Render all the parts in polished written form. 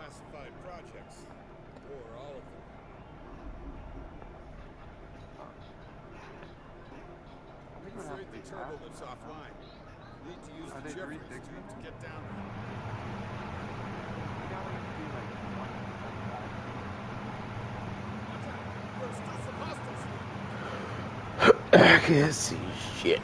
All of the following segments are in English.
classified projects. Or all of them. I'm afraid the turbo lives offline. Need to use the Jeffries tube to get down there. There's still some hostiles here. I can't see shit.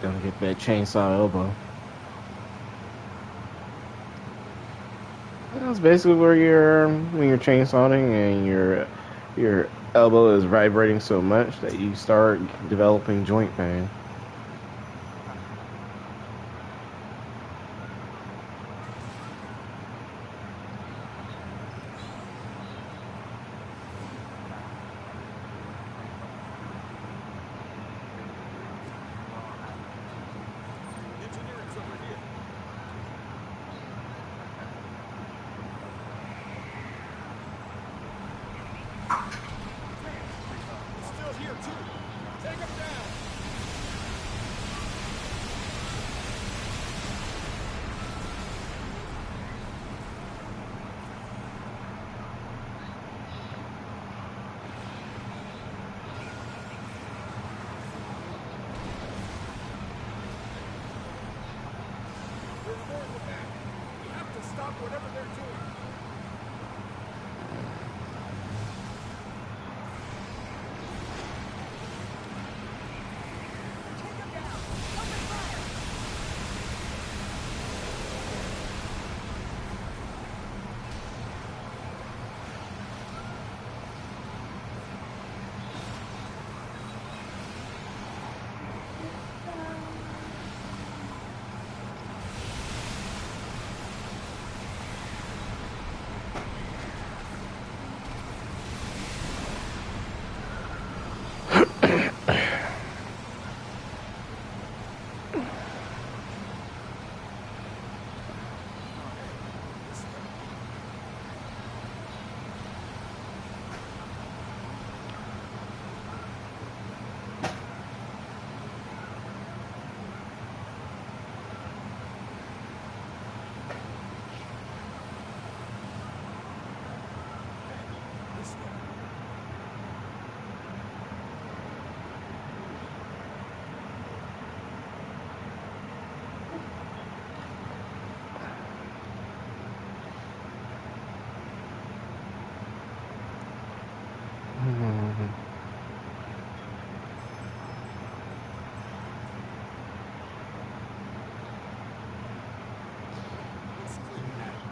Gonna get that chainsaw elbow. That's basically where you're when you're chainsawing and your elbow is vibrating so much that you start developing joint pain. Engineering's over here. It's still here too. Take him down. There's more in the back. We have to stop whatever they're doing.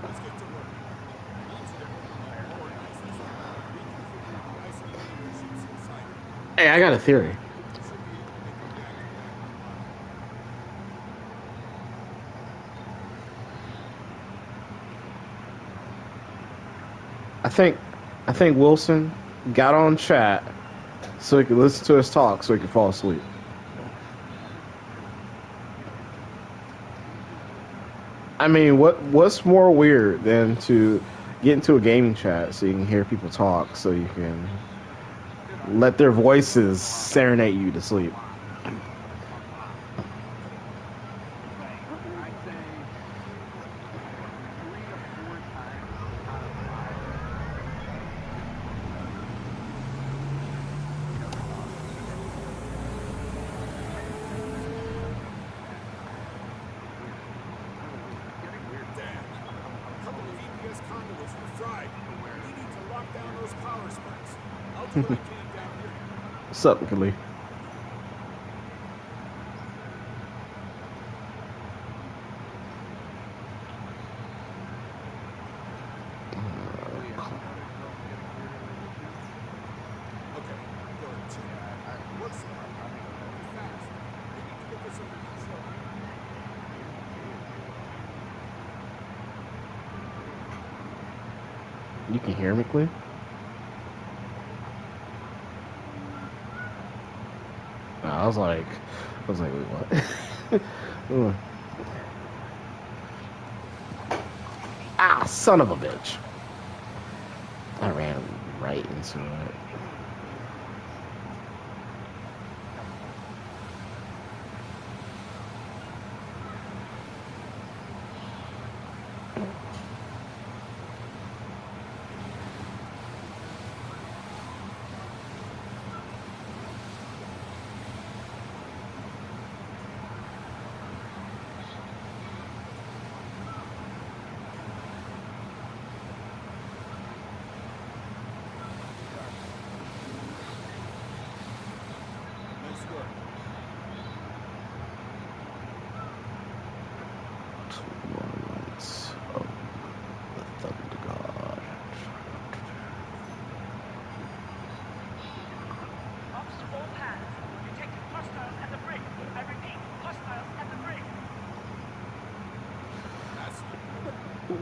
Let's get to work. Reconfigure the isolating chips inside it. Hey, I got a theory. Should be able to make the reactor back online. I think Wilson got on chat so he could listen to us talk so he could fall asleep. I mean, what's more weird than to get into a gaming chat so you can hear people talk so you can let their voices serenade you to sleep. Conduits were fried. We need to lock down those power sparks. I'll do what I can down here. What's up, Lee? Okay, there are two. What's that? Fast. We need to get this under control. You can hear me clear? No, I was like, wait, what? Ugh. Ah, son of a bitch. I ran right into it. Nice work. Lights of the Thunder God. Boffs to all hands. Detected hostiles at the brig. I repeat, hostiles at the brig. That's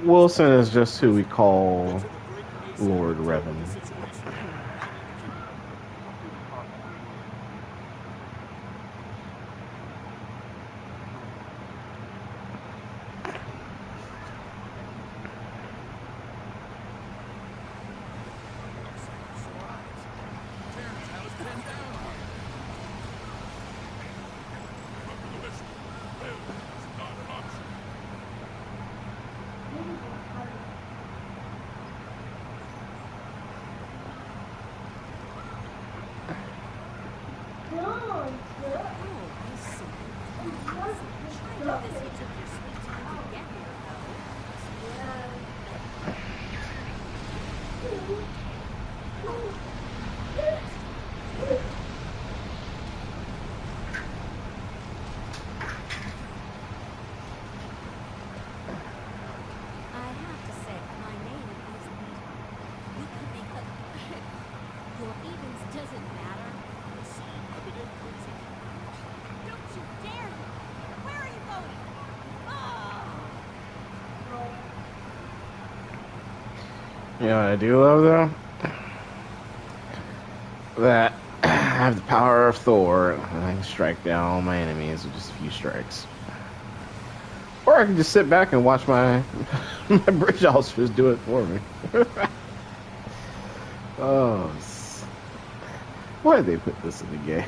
Wilson is just who we get call to the brig ASAP Lord and deal with Revan. the situation. I need to keep. Looks like you saw eyes. Terrence, how was pinned down on you? Remember the mission. Failure is not an option. Oh, I see. I noticed you took your sweet time to get here, though. I have to say, my name is because your evens doesn't matter. See, I've been in prison for years. Don't you dare! Where are you going? Oh! You know what I do love though? That I have the power of Thor and I can strike down all my enemies with just a few strikes. Or I can just sit back and watch my my bridge officers do it for me. Oh, why did they put this in the game?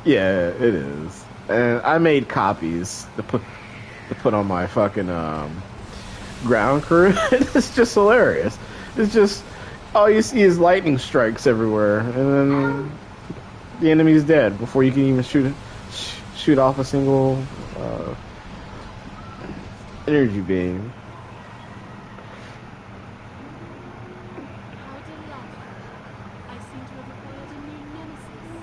Yeah, it is. And I made copies to put on my fucking ground crew. It's just hilarious. It's just all you see is lightning strikes everywhere, and then the enemy's dead before you can even shoot off a single energy beam. How delightful. I seem to have acquired a new nemesis.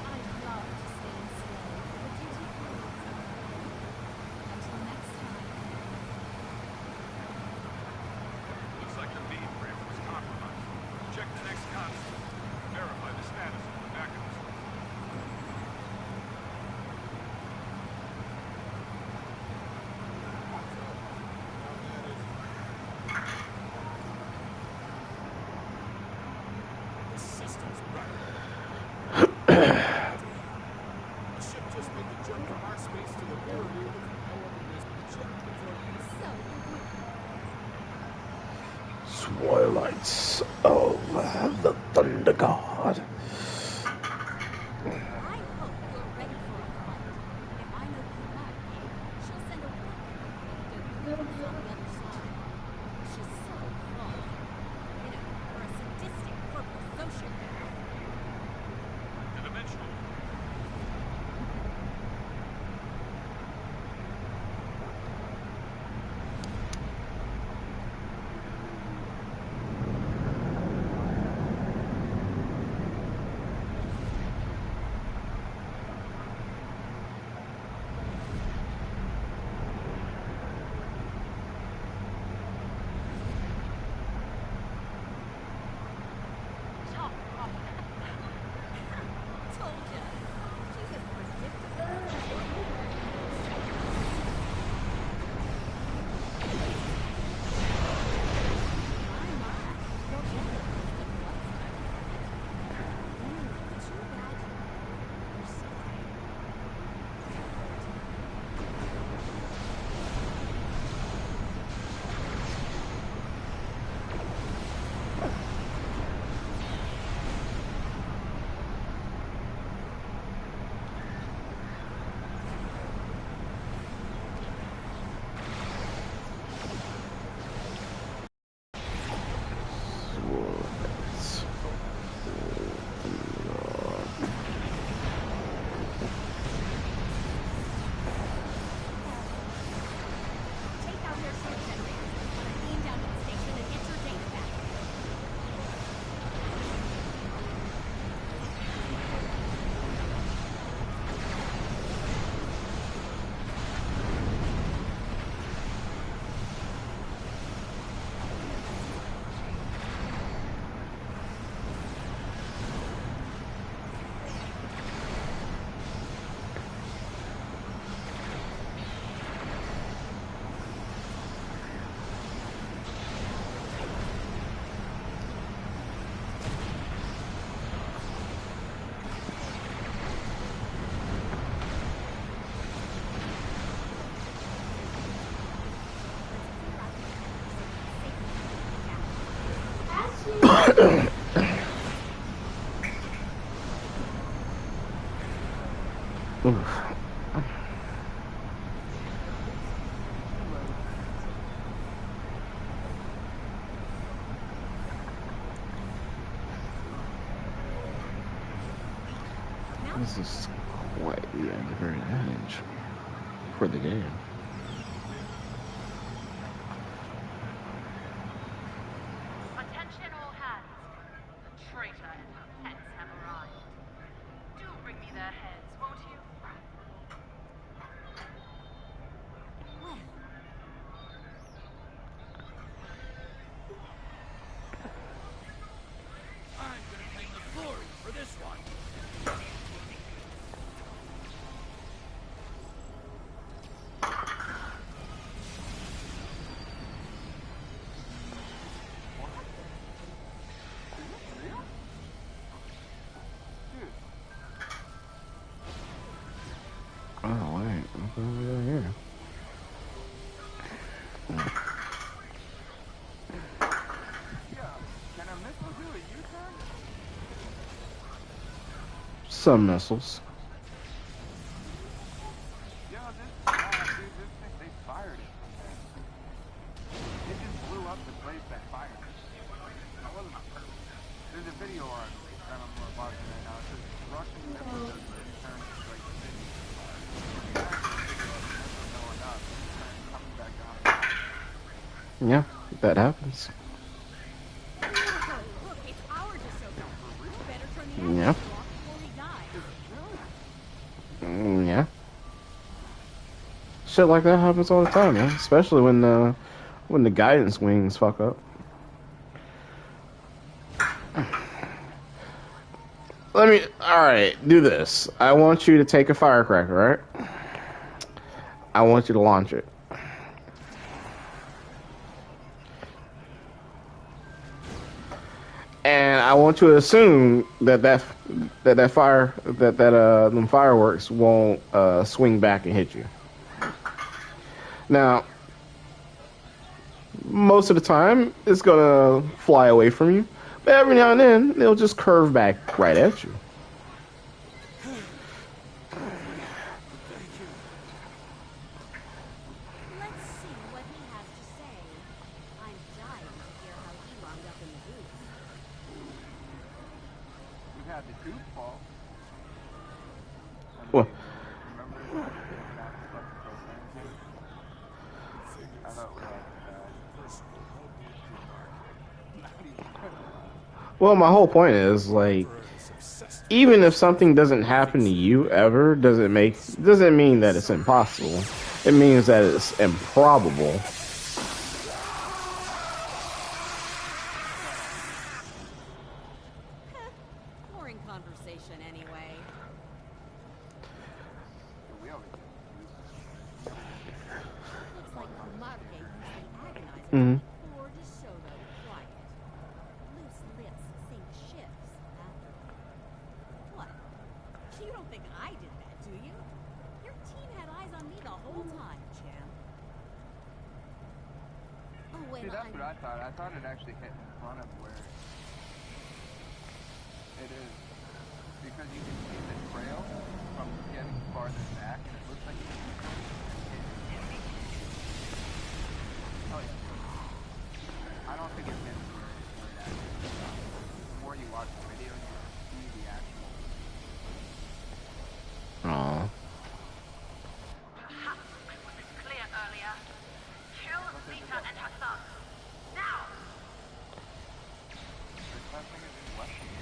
I'd love to stay enslaved, but duty calls. Until next time. Looks like the beam bridge was compromised. Check the next console. Verify the status of the backups. The system's right. The ship just made the jump from our space to the mirror world with no other business. Check before you. So Twilights of the Thunder God. I hope you're ready for a fight. If I know who's on the other side. She's so flawed. You know, for a sadistic purple sociopath. The dimensional. Top off. Told ya. She's as predictable as my. You'll get the first of what's too bad you're sorry. Take out your search and beam down to the station and get your data back. Oof. This is quite the very edge for the game. Attention all hands. The traitor and her pets have arrived. Do bring me their heads, won't you? Well, I'm gonna claim the glory for this one. Oh wait, what's over here? Can a missile do a U-turn? Some missiles. Yo, this thing, they fired it from there. It just blew up the place that fired it. That wasn't on purpose. There's a video article that I'm watching right now. It says Russian missile does a U-turn to strike the city. Going up, coming back down. Yeah, that happens. oh, look, it's our DeSoto. Better turn the Yeah. engine off before we die. Yeah. Shit like that happens all the time, man. Especially when the guidance wings fuck up. Alright, do this. I want you to take a firecracker, right? I want you to launch it. And I want to assume that them fireworks won't swing back and hit you. Now, most of the time, it's gonna fly away from you, but every now and then, they'll just curve back right at you. Let's see what he Football. Well, Remember that fucking propane tank? I thought we all died. well, my whole point is like, even if something doesn't happen to you ever, doesn't mean that it's impossible. It means that it's improbable. Boring conversation anyway. We always do. Looks like Kuumaarke used the agonizer Mhm. or to show though quiet. Loose lips sink ships after. What? You don't think I did that, do you? Your team had eyes on me the whole time, champ. Oh, See, and that's what I thought. I thought it actually hit in front of where it is. Because you can see the trail from getting farther back, and it looks like it's hit. Oh, yeah. I don't think it hit where it actually stopped. The more you watch the video, you see the actual... Aw. Perhaps I wasn't clear earlier. Kill Rita and her son. Now! They're testing it in weapons.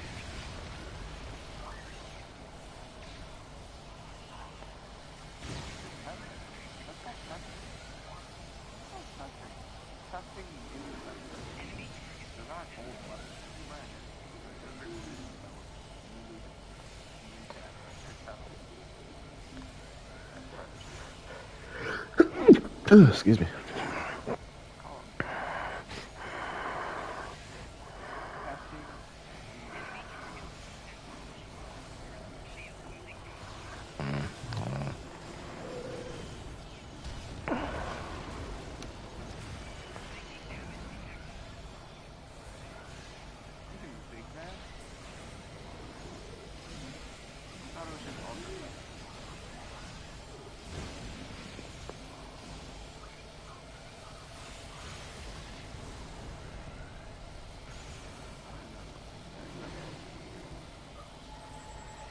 Testing in weapons. They're not old weapons. They're brand new. They're newly tested. Excuse me.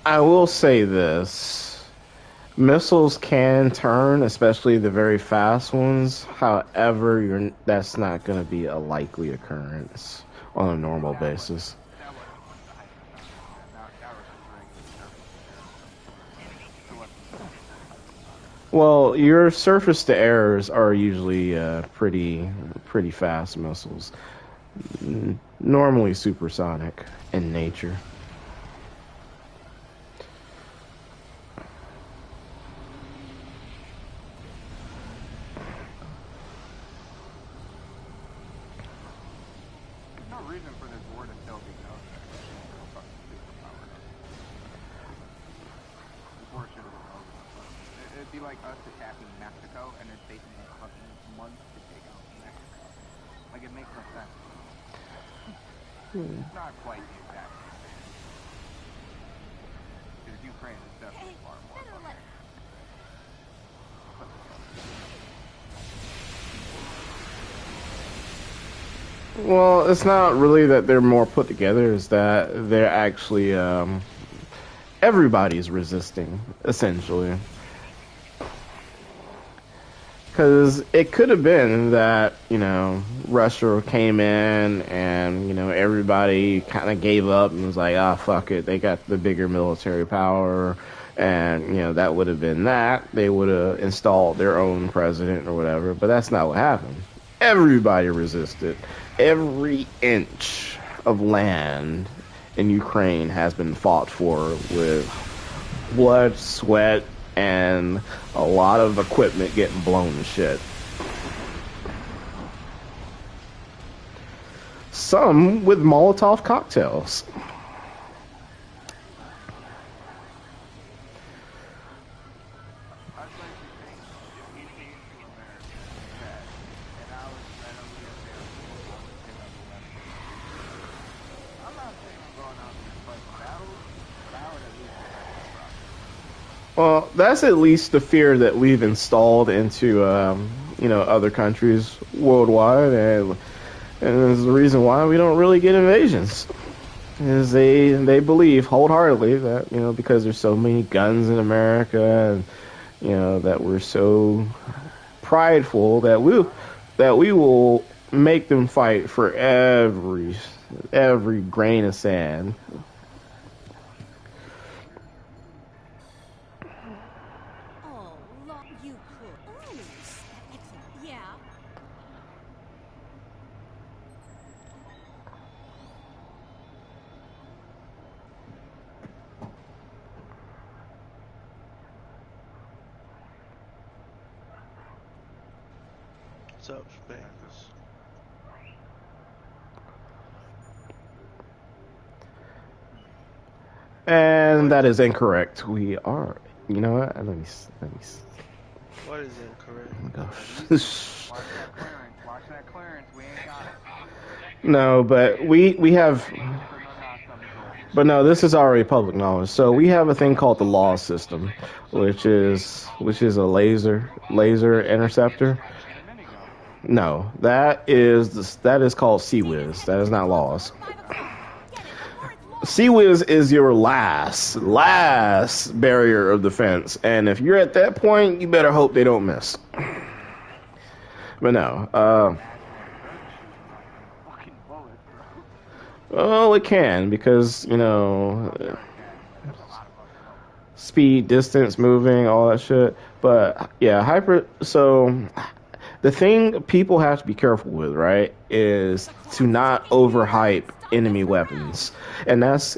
I will say this. Missiles can turn, especially the very fast ones. However, that's not going to be a likely occurrence on a normal basis. That was one side. That was just regular surface. Well, your surface to airs are usually pretty fast missiles. Normally supersonic in nature. There's no reason for this war to still be going. This war should have been over. It'd be like us attacking Mexico and it taking a fucking month to take out Mexico. Like, it makes no sense. It's not quite the exact same thing. Because Ukraine is definitely far more better fucking. Well, it's not really that they're more put together, it's that they're actually, everybody's resisting, essentially. Because it could have been that, Russia came in and, everybody kind of gave up and was like, ah, fuck it, they got the bigger military power, and, that would have been that. They would have installed their own president or whatever, but that's not what happened. Everybody resisted. Every inch of land in Ukraine has been fought for with blood, sweat, and a lot of equipment getting blown to shit. Some with Molotov cocktails. Well, that's at least the fear that we've installed into, other countries worldwide, and there's the reason why we don't really get invasions. is they believe wholeheartedly that, you know, because there's so many guns in America, and you know that we're so prideful that we will make them fight for every grain of sand. Oh, you could. Oh, excellent. Yeah. What's up, Space? And that is incorrect. We are. You know what? Let me What is incorrect? go. Watch that clearance. Watch that clearance. We ain't got it. No, but we have. But no, this is already public knowledge. So we have a thing called the law system, which is a laser interceptor. No, that is called CWIS. That is not laws. 5 o'clock. Get it before it's lost. CWIS is your last barrier of defense, and if you're at that point, you better hope they don't miss. But no, Fucking bullets, bro. well, it can because you know speed, distance, moving, all that shit. But yeah, hyper. So the thing people have to be careful with, right, is to not overhype enemy weapons, and that's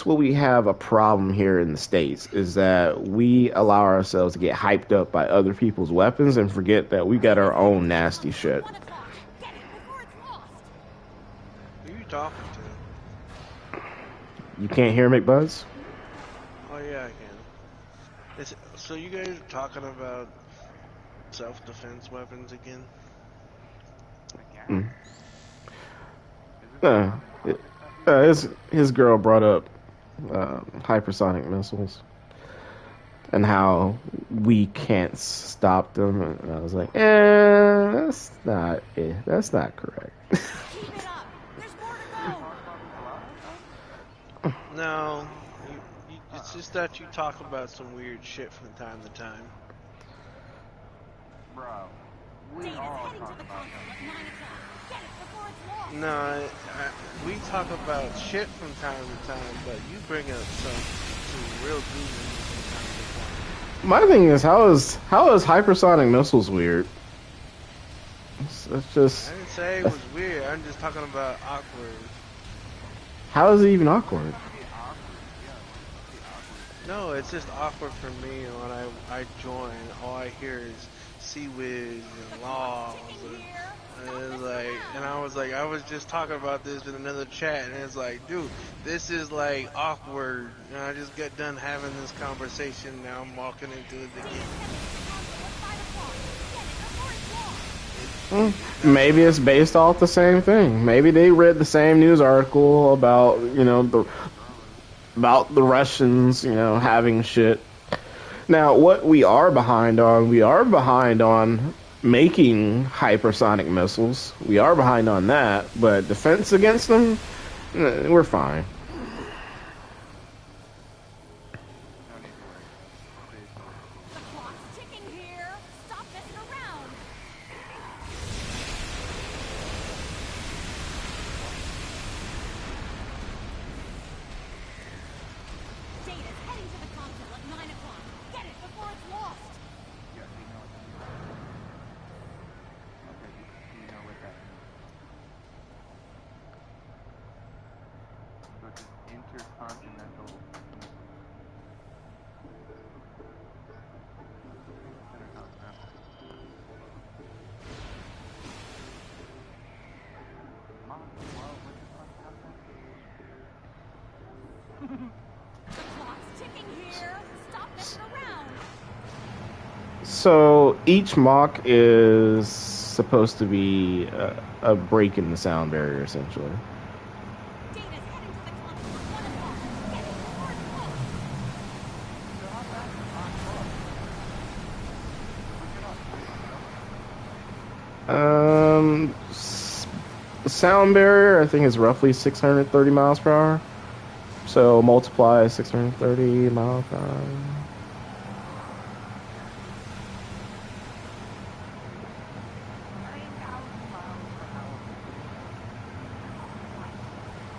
what we have a problem here in the States, is that we allow ourselves to get hyped up by other people's weapons and forget that we got our own nasty shit. 1 o'clock. Get it before it's lost. Who are you talking to? You can't hear McBuzz? Oh yeah, I can. So you guys are talking about self-defense weapons again? Mm. His girl brought up hypersonic missiles and how we can't stop them, and I was like, that's not correct. Keep it up. There's more to go. No, it's just that you talk about some weird shit from time to time. Bro, we Data's all heading talk to the about console that. at 9 o'clock. Get it before it's lost. No, we talk about shit from time to time, but you bring up some real goofy from time to time. My thing is, how is hypersonic missiles weird? It's just, I didn't say it was weird. I'm just talking about awkward. how is it even awkward? No, it's just awkward for me when I join. All I hear is CWIS and laws and I was just talking about this in another chat, and it's like, dude, this is like awkward. And I just got done having this conversation. Now I'm walking into it again. Maybe it's based off the same thing. Maybe they read the same news article about, you know, the Russians, you know, having shit. Now, what we are behind on making hypersonic missiles. We are behind on that, but defense against them, we're fine. The clock's ticking here. Stop messing around. Data's heading to the console at 9 o'clock. Get it before it's lost. Yeah, you know what that means. Okay, you know what that means. So it's an intercontinental missile. Intercontinental. Mom, well, what the fuck happened? The clock's ticking here. Stop messing around. So each mock is supposed to be a break in the sound barrier, essentially. Data's heading to the console at 1 o'clock. Get it before it's lost. So how fast is hot sound barrier, I think, is roughly 630 miles per hour. So multiply 630 miles per hour.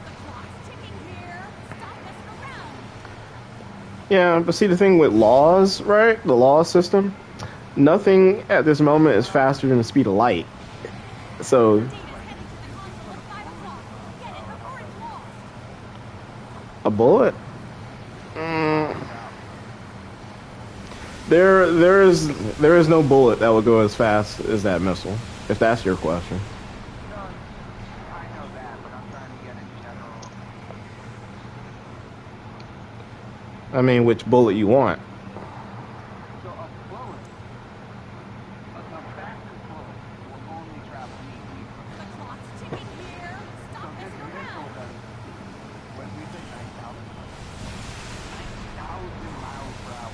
The clock's ticking here. Stop messing around. Yeah, but see, the thing with laws, right? The law system, nothing at this moment is faster than the speed of light. So Data's heading to the console at 5 o'clock. Get it before it's lost. a bullet. There is no bullet that will go as fast as that missile. If that's your question. No, I know that, but I'm trying to get a general. I mean, which bullet you want? So a bullet, a fastest bullet will only travel 8 meters. The clock's ticking here. So Stop this messing missile around. does, when we say 9,000 miles per hour.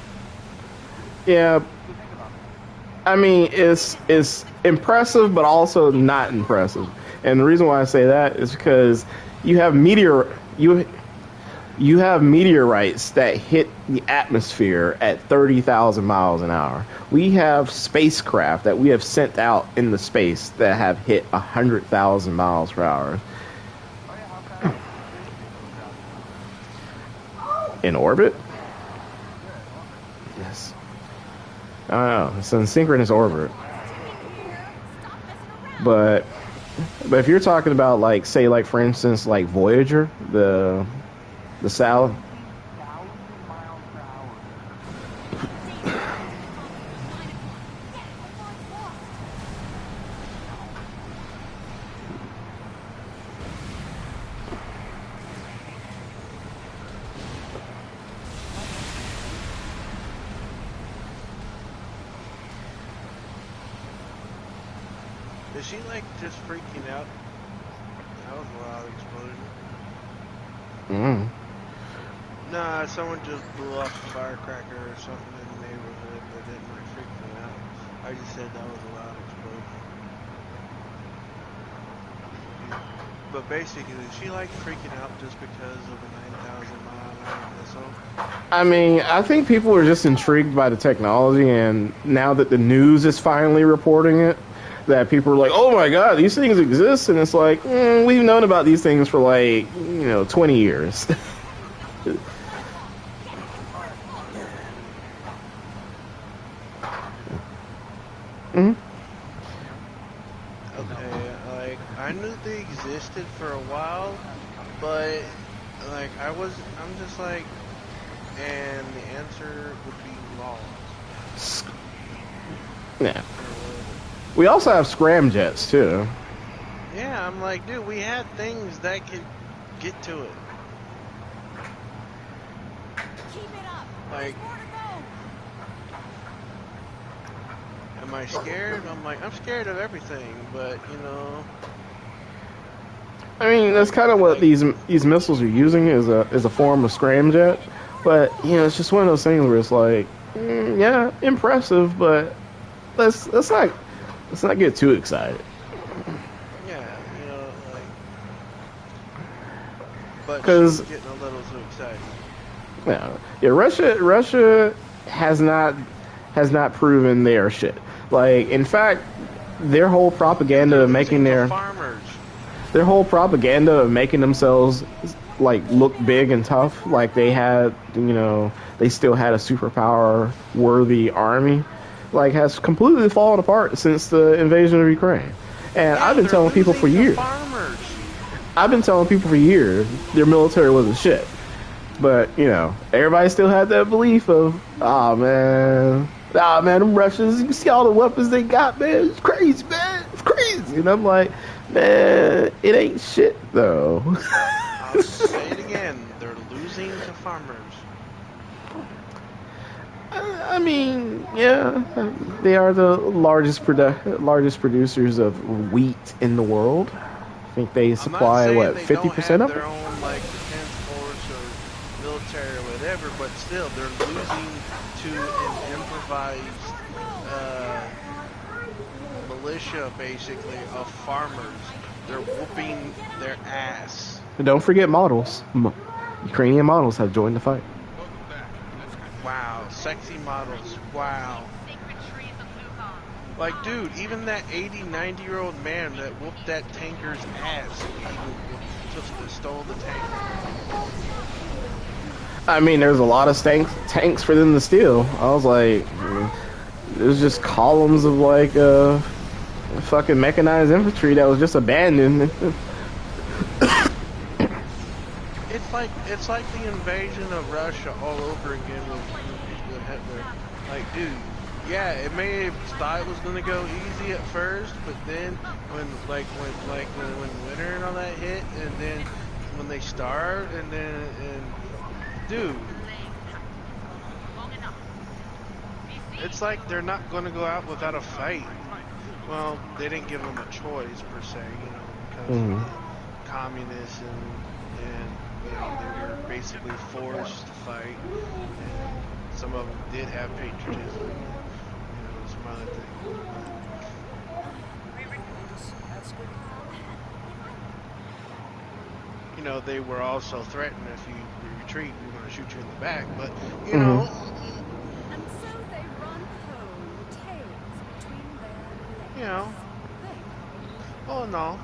Yeah, So think about that. I mean, it's impressive, but also not impressive. And the reason why I say that is because you have you have meteorites that hit the atmosphere at 30,000 miles an hour. We have spacecraft that we have sent out into space that have hit 100,000 miles per hour Oh yeah, how fast is this? in orbit. Yes. I don't know. It's in synchronous orbit. But if you're talking about, like, say, like, for instance, like Voyager, the South. 1,000 miles per hour. Is she like just freaking out? That was a loud explosion. Mm. Nah, someone just blew off a firecracker or something in the neighborhood that didn't like freak me out. I just said that was a loud explosion. But basically, is she like freaking out just because of a 9,000 mile an hour missile? I mean, I think people are just intrigued by the technology, and now that the news is finally reporting it, that people are like, "Oh my God, these things exist," and it's like, we've known about these things for, like, 20 years. Hmm. Okay, like I knew they existed for a while, but like I'm just like, and the answer would be laws. Yeah. We also have scramjets too. Yeah, I'm like, dude, we had things that could get to it. Keep it up. Like, There's more to go. am I scared? I'm scared of everything, but I mean, that's kind of what these missiles are using is a form of scramjet. But it's just one of those things where it's like, yeah, impressive, but let's not get too excited. yeah, like, but 'Cause- she's getting a little too excited. Yeah. Russia has not proven their shit. Like, in fact, their whole propaganda of making farmers. their whole propaganda of making themselves like look big and tough, like they had, they still had a superpower worthy army, like, has completely fallen apart since the invasion of Ukraine. And Yeah, I've been they're telling people for losing to years. farmers. I've been telling people for years their military wasn't shit. But, everybody still had that belief of, them Russians, you see all the weapons they got, man, it's crazy, man, it's crazy. And I'm like, man, it ain't shit, though. I'll say it again, they're losing to farmers. I mean, yeah, they are the largest producers of wheat in the world. I think they supply, I'm not what, saying they 50% don't of have it? their own like defense force or military or whatever, but still they're losing to an improvised militia basically of farmers they're whooping their ass. And don't forget models. Ukrainian models have joined the fight. Welcome back. That's good. Wow, sexy models. Wow. Sacred trees of Lucan. Like, dude, even that 80, 90-year-old man that whooped that tanker's ass even stole the tank. I mean, there's a lot of tanks for them to steal. I was like, there's just columns of like fucking mechanized infantry that was just abandoned. It's like the invasion of Russia all over again with Hitler. Like, dude, yeah, it may have thought it was gonna go easy at first, but then when winter and all that hit, and then when they starved, and dude, it's like they're not gonna go out without a fight. Well, they didn't give them a choice per se, you know, because of the communists and you know, they were basically forced to fight, and some of them did have patriotism, you know, some other things. You know, they were also threatened if you retreat, we're going to shoot you in the back, but, you know... And so they run home, tails between their legs. You know. Oh, no.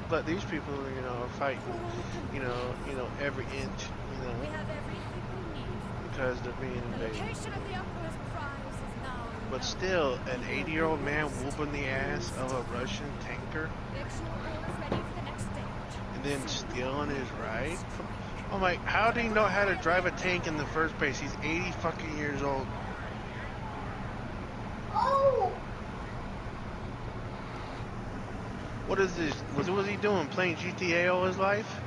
But these people, you know, are fighting, you know, every inch, you know, We have everything we need. because they're being The invaded. location of the Emperor's prize is now But still, an 80-year-old man whooping the ass of a Russian tanker Make sure all is ready for the next stage. and then stealing his ride? I'm like, how do you know how to drive a tank in the first place? He's 80 fucking years old. What is this? What was he doing? Playing GTA all his life?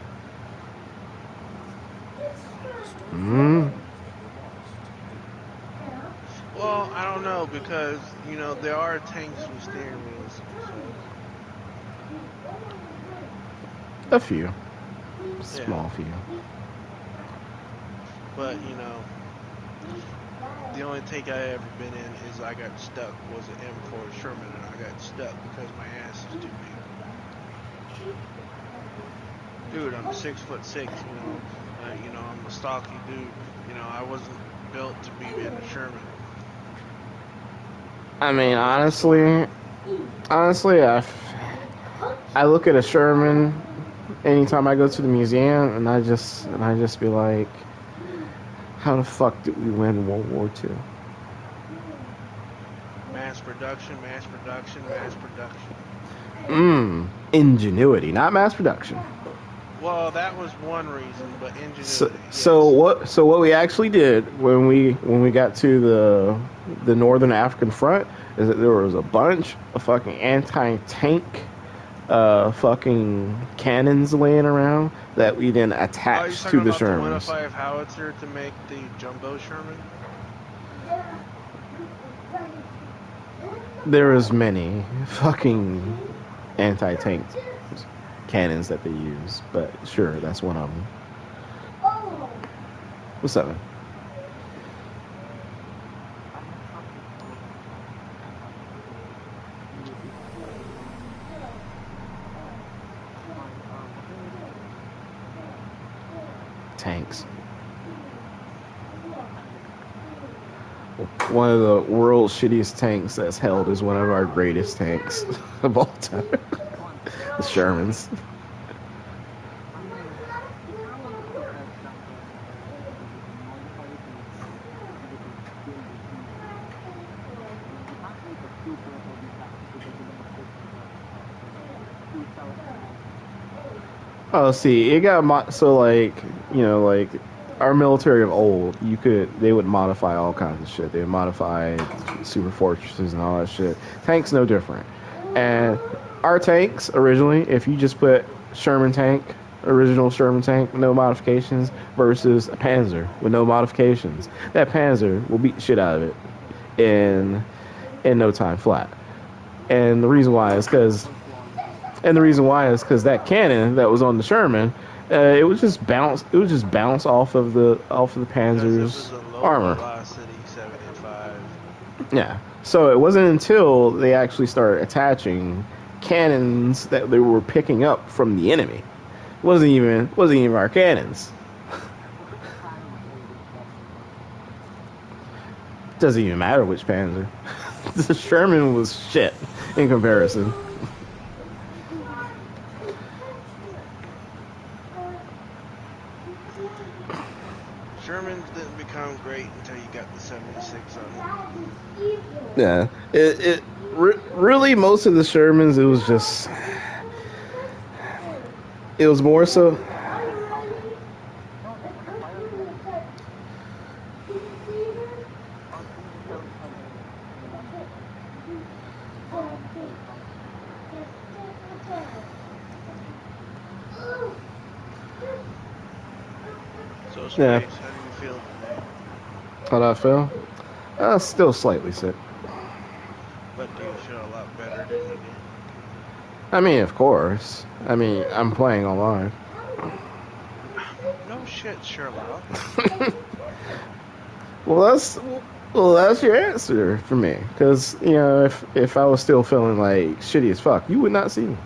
Well, I don't know, because, you know, there are tanks with steering wheels. A few. Small few. But, you know, the only tank I ever been in is I got stuck was an M4 Sherman, and I got stuck because my ass is too big. Dude, I'm 6'6", you know, I'm a stocky dude. You know, I wasn't built to be in a Sherman. I mean, honestly, I look at a Sherman anytime I go to the museum, and I just be like, how the fuck did we win World War II? Mass production, mass production, mass production. Ingenuity, not mass production. Well, that was one reason, but ingenuity. So what we actually did when we got to the northern African front is that there was a bunch of fucking anti-tank fucking cannons laying around that we then attached to the Shermans. The 105 howitzer to make the jumbo Sherman. There was many fucking anti-tank cannons that they use, but sure, that's one of them. What's up, man? Tanks. One of the world's shittiest tanks that's held is one of our greatest tanks of all time. The Shermans. Oh, see, it got so like, you know, like our military of old, they would modify all kinds of shit. They would modify super fortresses and all that shit. Tanks no different. And our tanks originally, if you just put original Sherman tank, no modifications, versus a Panzer with no modifications, that Panzer will beat the shit out of it in no time flat. And the reason why is because that cannon that was on the Sherman, it would just bounce off of the Panzer's armor. Velocity 75. Yeah. So it wasn't until they actually started attaching cannons that they were picking up from the enemy. Wasn't even our cannons. Doesn't even matter which Panzer. The Sherman was shit in comparison. Shermans didn't become great until you got the 76 on them. Yeah, really most of the Shermans it was more so. So, Space, Yeah, how do you feel today? how did I feel? Still slightly sick. But do you feel a lot better than you did? I mean, of course. I mean, I'm playing online. No shit, Sherlock. Well, that's your answer for me. Because if I was still feeling like shitty as fuck, you would not see me.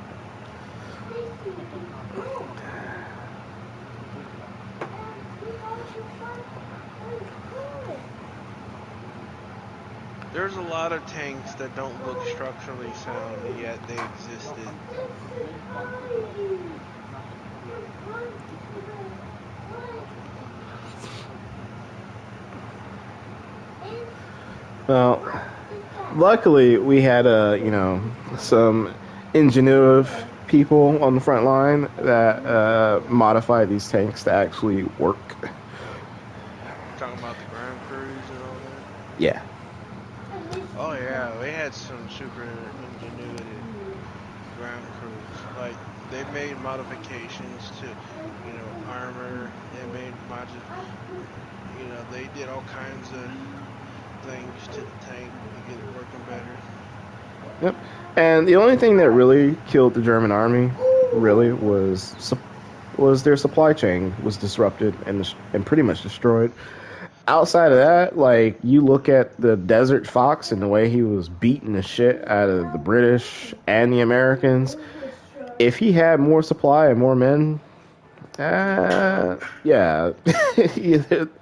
There's a lot of tanks that don't look structurally sound, and yet they existed. Well, luckily we had some ingenuitive people on the front line that modified these tanks to actually work. Talking about the ground crews and all that. Yeah. Oh yeah, we had some super ingenuity ground crews. Like they made modifications to, armor. They made they did all kinds of things to the tank to get it working better. Yep. And the only thing that really killed the German army, really, was their supply chain was disrupted and pretty much destroyed. Outside of that, like you look at the Desert Fox and the way he was beating the shit out of the British and the Americans. If he had more supply and more men, yeah,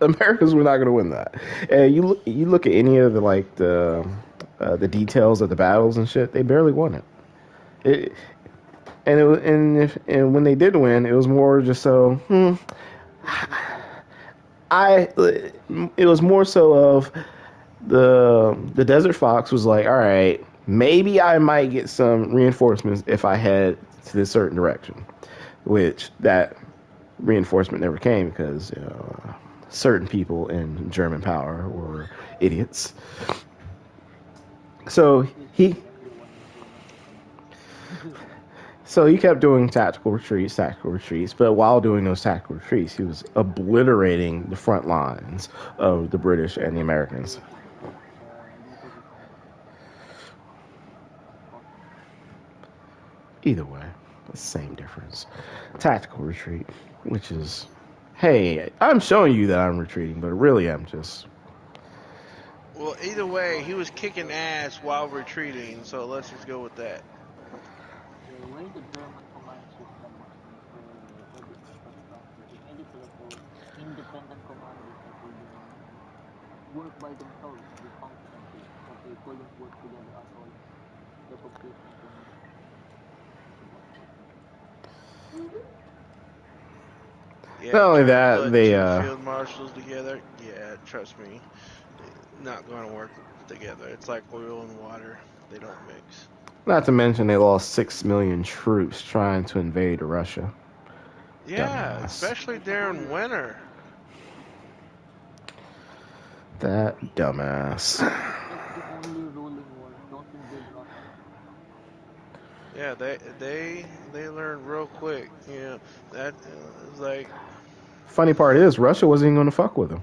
Americans were not going to win that. And you look at any of the details of the battles and shit, they barely won it. And when they did win, it was more just so. It was more so of the Desert Fox was like, all right, maybe I might get some reinforcements if I head to this certain direction, which that reinforcement never came because certain people in German power were idiots. So he kept doing tactical retreats, but while doing those tactical retreats, he was obliterating the front lines of the British and the Americans. Either way, the same difference. Tactical retreat, which is, hey, I'm showing you that I'm retreating, but really I'm just. Well, either way, he was kicking ass while retreating, so let's just go with that. The way the German command system was independent commanders that would work by themselves with functionally, but they couldn't work together at all. The completion command. Yeah, Not only trying to that, put they two field marshals together. Yeah, trust me, not going to work together. It's like oil and water; they don't mix. not to mention they lost 6 million troops trying to invade Russia. Yeah, Dumbass. especially during winter. That dumbass. That's the only rule in war. Don't invade Russia. Yeah, they learned real quick. That is like, Funny part is Russia wasn't even going to fuck with them.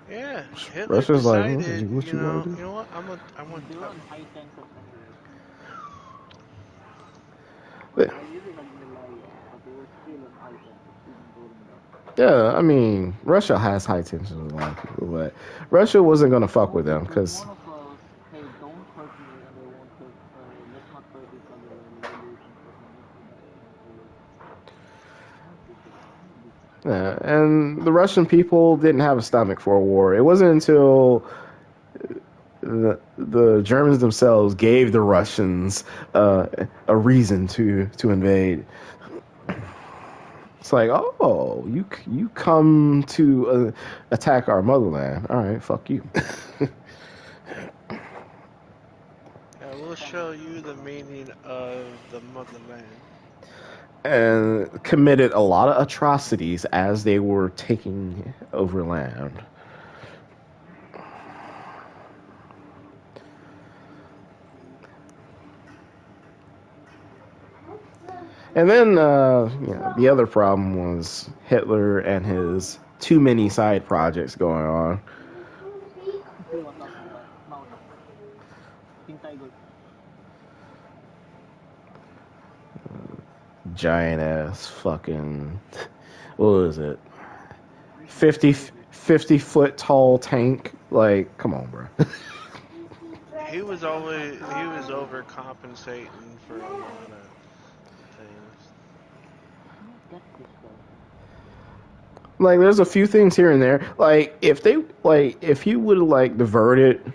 yeah, Hitler Russia's like, decided, do what you want to you do. know what, I'm gonna They were on high tension anyway. But, I really had Malaya, but they were still on high tension even during that. yeah, I mean, Russia has high tension with a lot of people, but Russia wasn't going to fuck with them It was because more of a, hey, don't hurt me and I won't hurt, let's not hurt each other while And the Russian people didn't have a stomach for a war. It wasn't until the Germans themselves gave the Russians a reason to invade. It's like, oh, you come to attack our motherland. All right, fuck you. I will show you the meaning of the motherland. And committed a lot of atrocities as they were taking over land. And then, the other problem was Hitler and his too many side projects going on. Giant ass fucking, what was it? 50 foot tall tank. Like, come on, bro. He was overcompensating for a lot of things. Like, there's a few things here and there. Like, if he would have like diverted.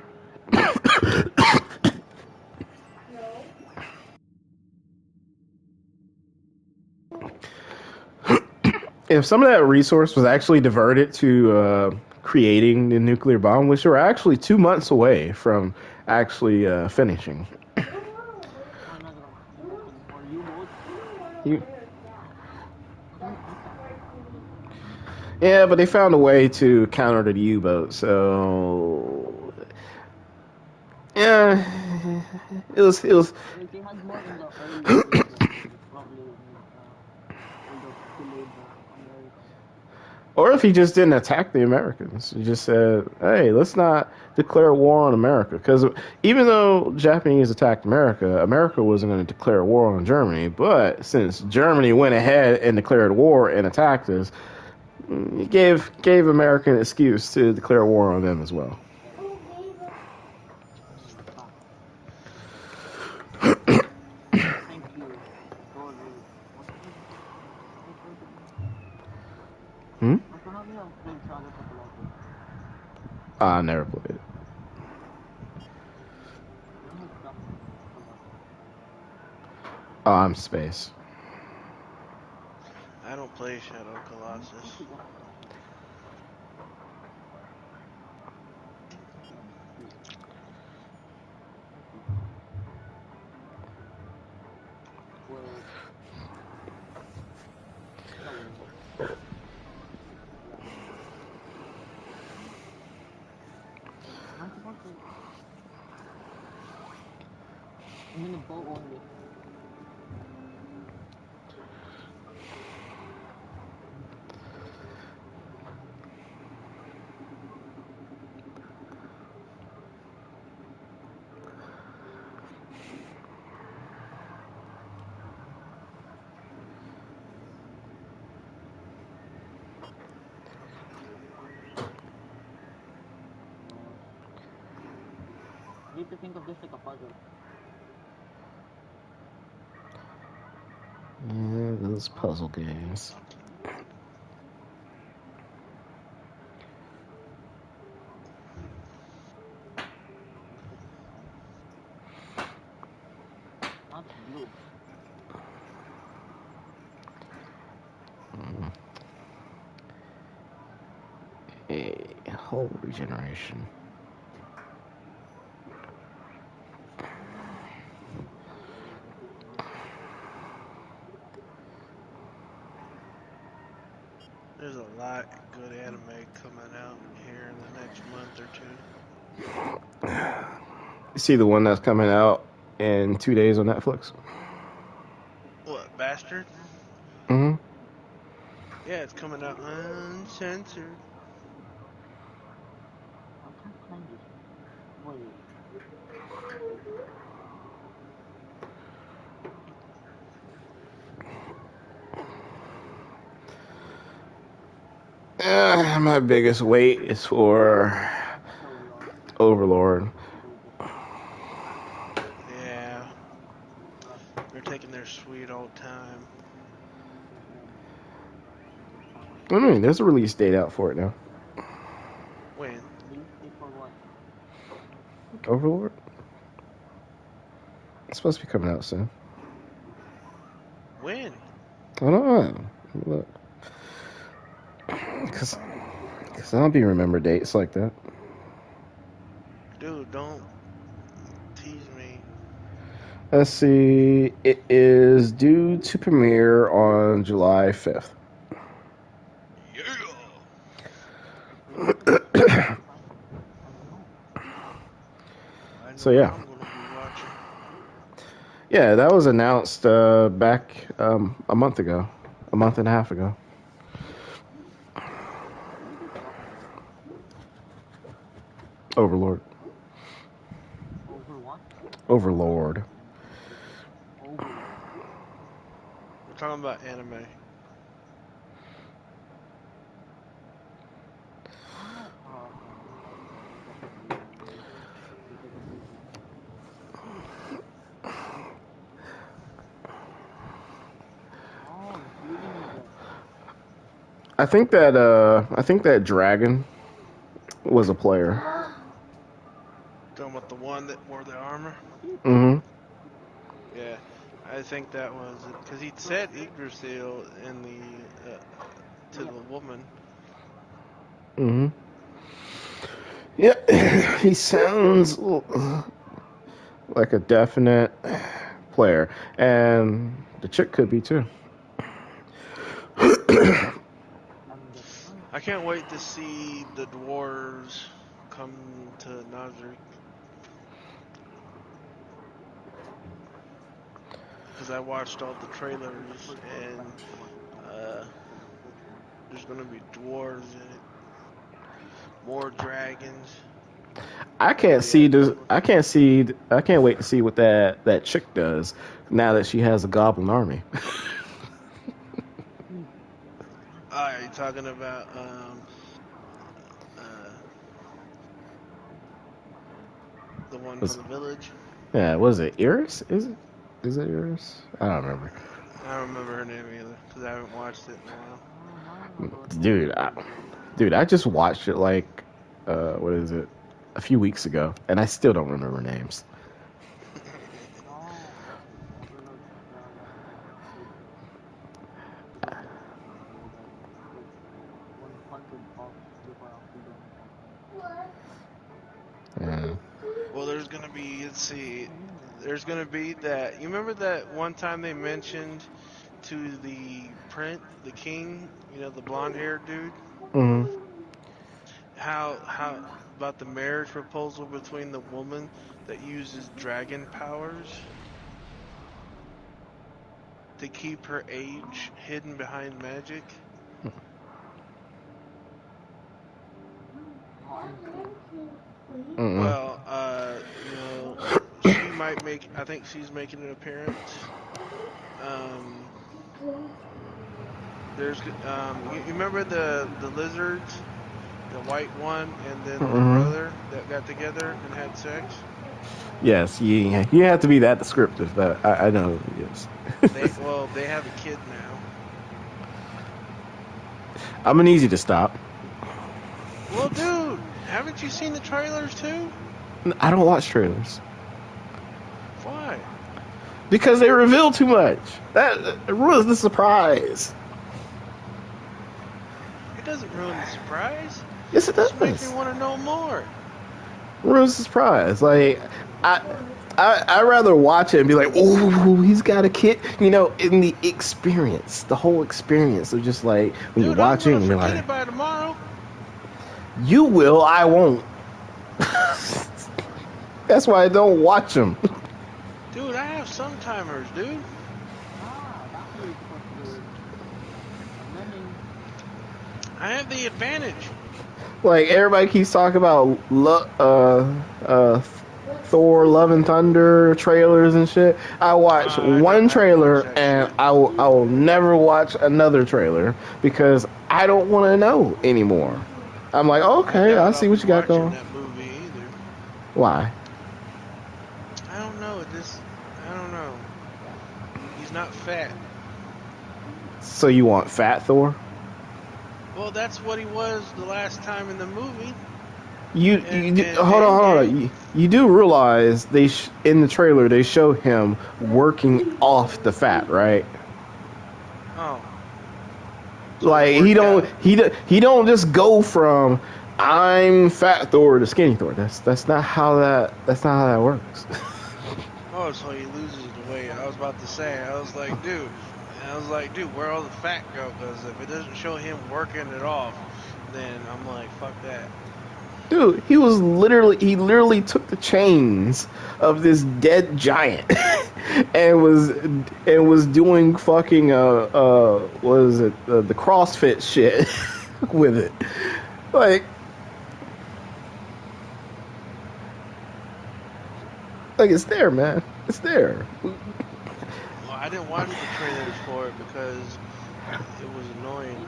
If some of that resource was actually diverted to creating the nuclear bomb, which we're actually 2 months away from actually finishing. You, yeah, but they found a way to counter the U-boat, so yeah, it was. Or if he just didn't attack the Americans, he just said, "Hey, let's not declare war on America." Because even though Japanese attacked America, America wasn't going to declare war on Germany. But since Germany went ahead and declared war and attacked us, it gave America an excuse to declare war on them as well. Hmm? I never played it. Oh, I'm space. I don't play Shadow Colossus. Yeah, those puzzle games. A whole regeneration. There's a lot of good anime coming out here in the next month or two. You see the one that's coming out in 2 days on Netflix? What, Bastard? Hmm. Yeah, it's coming out uncensored. My biggest wait is for Overlord. Yeah, they're taking their sweet old time. I mean, there's a release date out for it now. When? Release date for what? Overlord. It's supposed to be coming out soon. When? I don't know. Look, because I don't be remember dates like that. Dude, don't tease me. Let's see. It is due to premiere on July 5th. Yeah. I know So, what yeah. I'm gonna be watching. Yeah, that was announced back a month ago, a month and a half ago. Overlord. Over what? Overlord. Overlord. We're talking about anime. Oh, including the I think that dragon was a player. Talking about the one that wore the armor. Mm-hmm. Yeah, I think that was it because he said Yggdrasil in the to the woman. Mm-hmm. Yeah, he sounds like a definite player, and the chick could be too. I can't wait to see the dwarves come to Nazarick because I watched all the trailers and uh, there's gonna be dwarves in it, more dragons. I Oh can't yeah, see this. definitely. I can't wait to see what that chick does now that she has a goblin army. Are you talking about uh, the one from Was, the village? yeah, was it Iris? Is it Iris? I don't remember. I don't remember her name either because I haven't watched it in a while. Dude, I just watched it like what is it? A few weeks ago, and I still don't remember names. Yeah. Well, there's gonna be, let's see, there's gonna be that. You remember that one time they mentioned to the king, the blonde haired dude, Hmm. how about the marriage proposal between the woman that uses dragon powers to keep her age hidden behind magic? Mm-mm. Well, she might make. I think she's making an appearance. Um, you remember the lizards, the white one, and then the Hmm. brother that got together and had sex. Yes, you have to be that descriptive. But I know. Yes. They have a kid now. I'm an easy to stop. Well, dude, haven't you seen the trailers too? I don't watch trailers Why? because they reveal too much. That ruins the surprise. It doesn't ruin the surprise. Yes, it Just makes me does. want to know more. Ruins the surprise. Like I. I rather watch it and be like, oh, he's got a kid. In the experience, the whole experience of just like when you're Dude, I'm watching gonna and you're forget like, it by tomorrow. you will, I won't. That's why I don't watch them. Dude, I have some timers, dude. I have the advantage. Like everybody keeps talking about Thor: Love and Thunder trailers and shit. I watch one I haven't watched trailer that and shit. I will never watch another trailer because I don't want to know anymore. I'm like, I okay, I doubt I'll see be what you got watching going. that movie either. Why? I don't know. I don't know. He's not fat. So you want Fat Thor? Well, that's what he was the last time in the movie. Hold on. You do realize in the trailer they show him working off the fat, right? Oh. So Like it worked out. he don't just go from I'm fat Thor to skinny Thor. That's not how that works. Oh, so he loses the weight. I was about to say. I was like, dude. Where all the fat go? Because if it doesn't show him working it off, then I'm like, fuck that. Dude, he literally took the chains of this dead giant and was doing fucking what is it, the CrossFit shit with it. Like it's there, man. It's there. Well, I didn't watch the trailers for it because it was annoying me.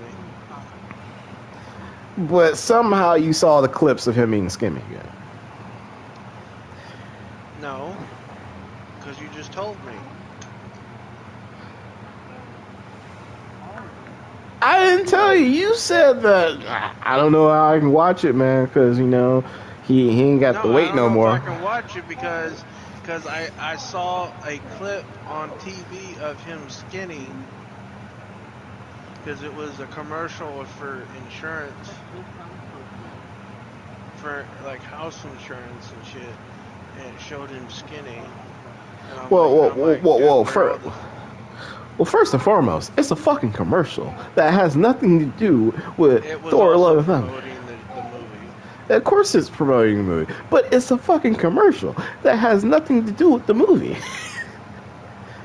But somehow you saw the clips of him eating skinny again. No, because you just told me. I didn't tell you. You said that. I don't know how I can watch it, man, because he ain't got the weight no more. I can watch it because I saw a clip on TV of him skinny because it was a commercial for insurance, for like house insurance and shit, and it showed him skinny. And I'm Whoa. First and foremost, it's a fucking commercial that has nothing to do with Thor: Love and Thunder. Promoting the movie. Of course, it's promoting the movie, but it's a fucking commercial that has nothing to do with the movie.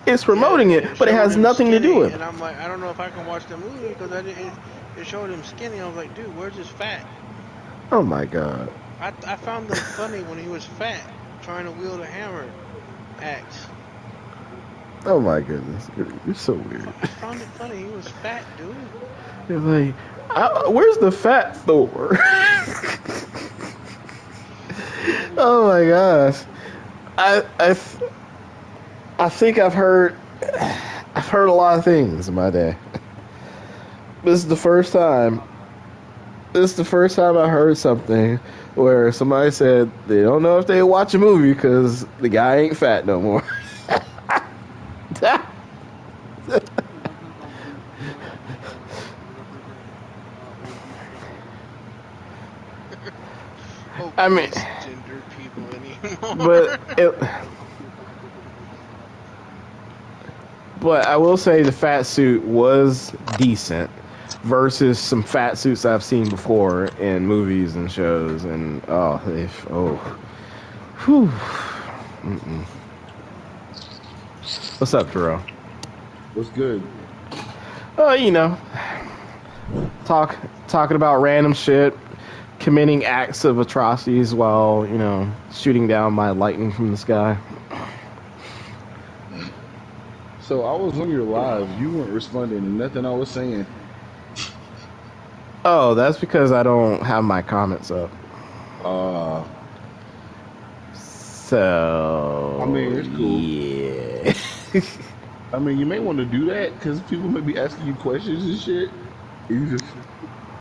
It's promoting it, but it has nothing to do with it. And I'm like, I don't know if I can watch the movie because it showed him skinny. I was like, dude, where's his fat? Oh my god. I found him funny when he was fat, trying to wield a hammer axe. Oh my goodness, you're so weird. I found it funny. He was fat, dude. You're like, where's the fat Thor? Oh my gosh, I think I've heard a lot of things in my day. This is the first time I heard something where somebody said they don't know if they watch a movie because the guy ain't fat no more. I mean, gender people anymore. But I will say the fat suit was decent versus some fat suits I've seen before in movies and shows, and whew. What's up, Jerome? What's good? Talking about random shit, committing acts of atrocities while shooting down my lightning from the sky. So I was on your live. You weren't responding to nothing I was saying. Oh, that's because I don't have my comments up. So I mean, it's cool. Yeah. I mean, you may want to do that because people may be asking you questions and shit. You just